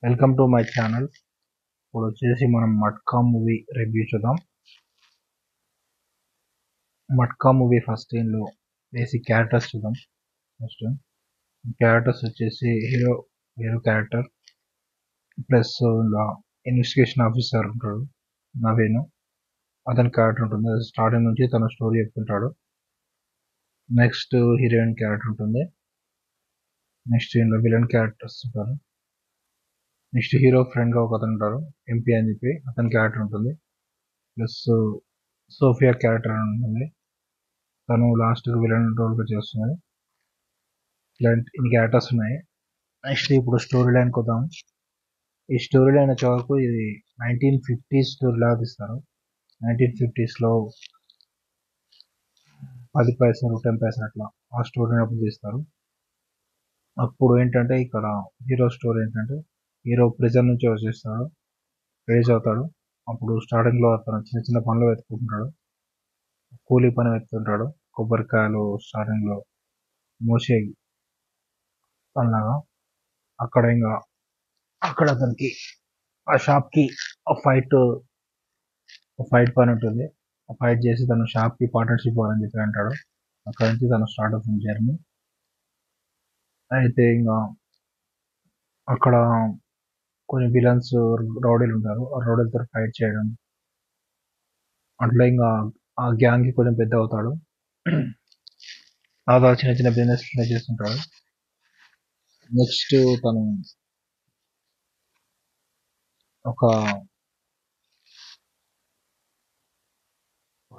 Welcome to my channel. ఇప్పుడు వచ్చేసి మనం మట్కా మూవీ రివ్యూ చూద్దాం. మట్కా మూవీ ఫస్ట్ సీన్లో బేసిక్ క్యారెక్టర్స్ చూద్దాం. ఫస్ట్ క్యారెక్టర్స్ వచ్చేసి hero character plus investigation officer ఉంటాడు నవీన్, అతని క్యారెక్టర్ ఉంటుంది. స్టార్టింగ్ నుంచి తన స్టోరీ చెప్తుంటాడు. నెక్స్ట్ హీరోయిన్ క్యారెక్టర్ ఉంటుంది. నెక్స్ట్ సీన్లో విలన్ క్యారెక్టర్స్ ఉంటారు. నెక్స్ట్ హీరో ఫ్రెండ్గా ఒక అతను ఉంటారు, ఎంపీ అని చెప్పి, అతని క్యారెక్టర్ ఉంటుంది. ప్లస్ సోఫియా క్యారెక్టర్ అని ఉంటుంది, తను లాస్ట్కి విలన్ రోల్గా చేస్తుంది. ఇన్ని క్యారెక్టర్స్ ఉన్నాయి. నెక్స్ట్ ఇప్పుడు స్టోరీ లైన్కి వద్దాం. ఈ స్టోరీ లైన్ వచ్చే వరకు ఇది 1950s స్టోరీ లాగా తీస్తారు. 1950sలో 10 పైసలు 10 పైసలు అట్లా ఆ స్టోరీని అప్పుడు తీస్తారు. అప్పుడు ఏంటంటే ఇక్కడ హీరో స్టోరీ ఏంటంటే హీరో ప్రిజన్ నుంచి వచ్చేస్తాడు, రిలీజ్ అవుతాడు. అప్పుడు స్టార్టింగ్లో అతను చిన్న చిన్న పనులు వెతుకుంటాడు, కూలీ పని వెతుకుంటాడు, కొబ్బరికాయలు స్టార్టింగ్లో మోసే పనిలాగా. అక్కడ అతనికి ఆ షాప్కి ఫైట్ పని ఉంటుంది. ఆ ఫైట్ చేసి తన షాప్కి పార్ట్నర్షిప్ అవ్వాలని చెప్పి అంటాడు. అక్కడ నుంచి తను స్టార్ట్ అవుతుంది జర్నీ. అయితే ఇంకా అక్కడ కొన్ని విలన్స్ రౌడీలు ఉంటారు, ఆ రౌడీలతో ఫైట్ చేయడం, అట్లా ఇంకా ఆ గ్యాంగ్కి కొంచెం పెద్ద అవుతాడు. ఆ చిన్న చిన్న బిజినెస్ చేస్తుంటాడు. నెక్స్ట్ తను ఒక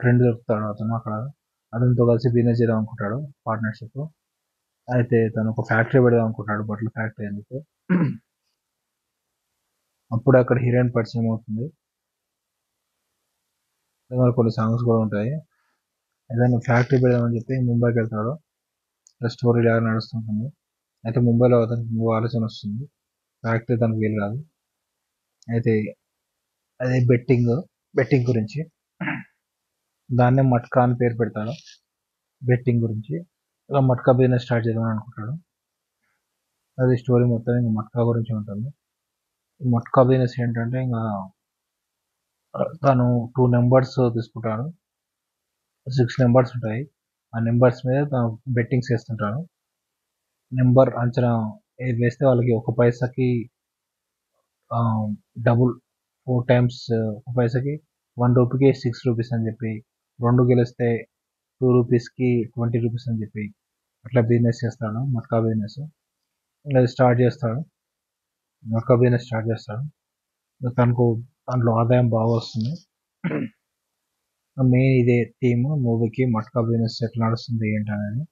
ఫ్రెండ్ దొరుకుతాడు, అతనితో కలిసి బిజినెస్ చేద్దాం అనుకుంటాడు, పార్ట్నర్షిప్. అయితే తను ఒక ఫ్యాక్టరీ పెడదాం అనుకుంటాడు, బట్టల ఫ్యాక్టరీ అందుకు. అప్పుడు అక్కడ హీరోయిన్ పరిచయం అవుతుంది, కొన్ని సాంగ్స్ కూడా ఉంటాయి. ఏదైనా ఫ్యాక్టరీ పెడదామని చెప్పి ముంబైకి వెళ్తాడు. స్టోరీ లాగా నడుస్తుంటుంది. అయితే ముంబైలో అతనికి ఇంకో ఆలోచన వస్తుంది, ఫ్యాక్టరీ తనకు వీలు కాదు. అయితే అదే బెట్టింగ్ గురించి, దాన్నే మట్కా అని పేరు పెడతాడు. బెట్టింగ్ గురించి ఇలా మట్కా బిజినెస్ స్టార్ట్ చేద్దామని అనుకుంటాడు. అది స్టోరీ మొత్తం ఇంకా మట్కా గురించి ఉంటుంది. ఈ మట్కా బిజినెస్ ఏంటంటే ఇంకా తను 2 నెంబర్స్ తీసుకుంటాడు, 6 నెంబర్స్ ఉంటాయి. ఆ నెంబర్స్ మీద తను బెట్టింగ్స్ వేస్తుంటాడు. నెంబర్ అంచనా ఏది వేస్తే వాళ్ళకి ఒక పైసాకి డబుల్ 4 టైమ్స్, ఒక పైసాకి 1 రూపీకి 6 రూపీస్ అని చెప్పి, 2 గెలిస్తే 2 రూపీస్కి 20 రూపీస్ అని చెప్పి అట్లా బిజినెస్ చేస్తాడు. మట్కా బిజినెస్ అది స్టార్ట్ చేస్తాడు. మట్కా బిజినెస్ స్టార్ట్ చేస్తాడు. తనకు దాంట్లో ఆదాయం బాగా వస్తుంది. మెయిన్ ఇదే థీమ్ మూవీకి, మట్కా బిజినెస్ ఎట్లా నడుస్తుంది ఏంటి అనేది.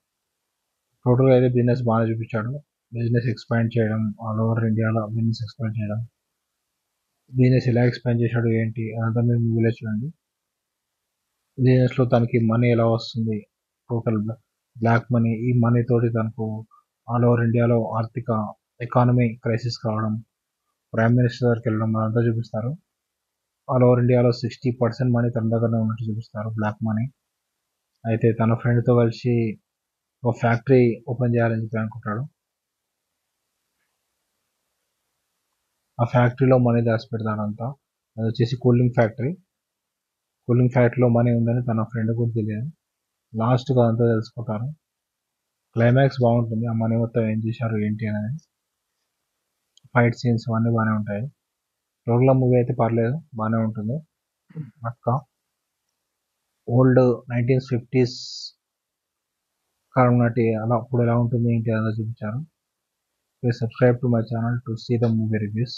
టోటల్గా అయితే బిజినెస్ బాగా చూపించాడు. బిజినెస్ ఎక్స్పాండ్ చేయడం, ఆల్ ఓవర్ ఇండియాలో బిజినెస్ ఎక్స్పాండ్ చేయడం, బిజినెస్ ఎలా ఎక్స్పాండ్ చేశాడు ఏంటి అదంతా మీరు మూవీలో చూడండి. బిజినెస్లో తనకి మనీ ఎలా వస్తుంది, టోటల్ బ్లాక్ మనీ, ఈ మనీ తోటి తనకు ఆల్ ఓవర్ ఇండియాలో ఎకానమీ క్రైసిస్ కావడం, ప్రైమ్ మినిస్టర్ దగ్గరికి వెళ్ళడం, అదంతా చూపిస్తారు. ఆల్ ఓవర్ ఇండియాలో 60% మనీ తన దగ్గరనే ఉన్నట్టు చూపిస్తారు, బ్లాక్ మనీ. అయితే తన ఫ్రెండ్తో కలిసి ఒక ఫ్యాక్టరీ ఓపెన్ చేయాలని చెప్పి అనుకుంటాడు. ఆ ఫ్యాక్టరీలో మనీ దాచిపెడతాడంతా. అది వచ్చేసి కూలింగ్ ఫ్యాక్టరీలో మనీ ఉందని తన ఫ్రెండ్ కూడా తెలియదు. లాస్ట్గా అదంతా తెలుసుకుంటారు. క్లైమాక్స్ బాగుంటుంది, ఆ మనీ మొత్తం ఏం చేశారు ఏంటి అనేది. ఫైట్ సీన్స్ అన్నీ బాగానే ఉంటాయి. టోటల్గా మూవీ అయితే పర్లేదు, బాగానే ఉంటుంది. మట్కా ఓల్డ్ 1950s కాలం నాటి అలా అప్పుడు ఎలా ఉంటుంది ఏంటి అలా చూపించారు. Please subscribe to my channel to see the movie reviews.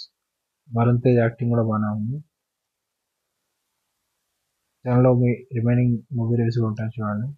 Varun Tej acting కూడా బాగానే ఉంది. ఛానల్లో మీ రిమైనింగ్ మూవీ రివ్యూస్ ఉంటాయి, చూడండి.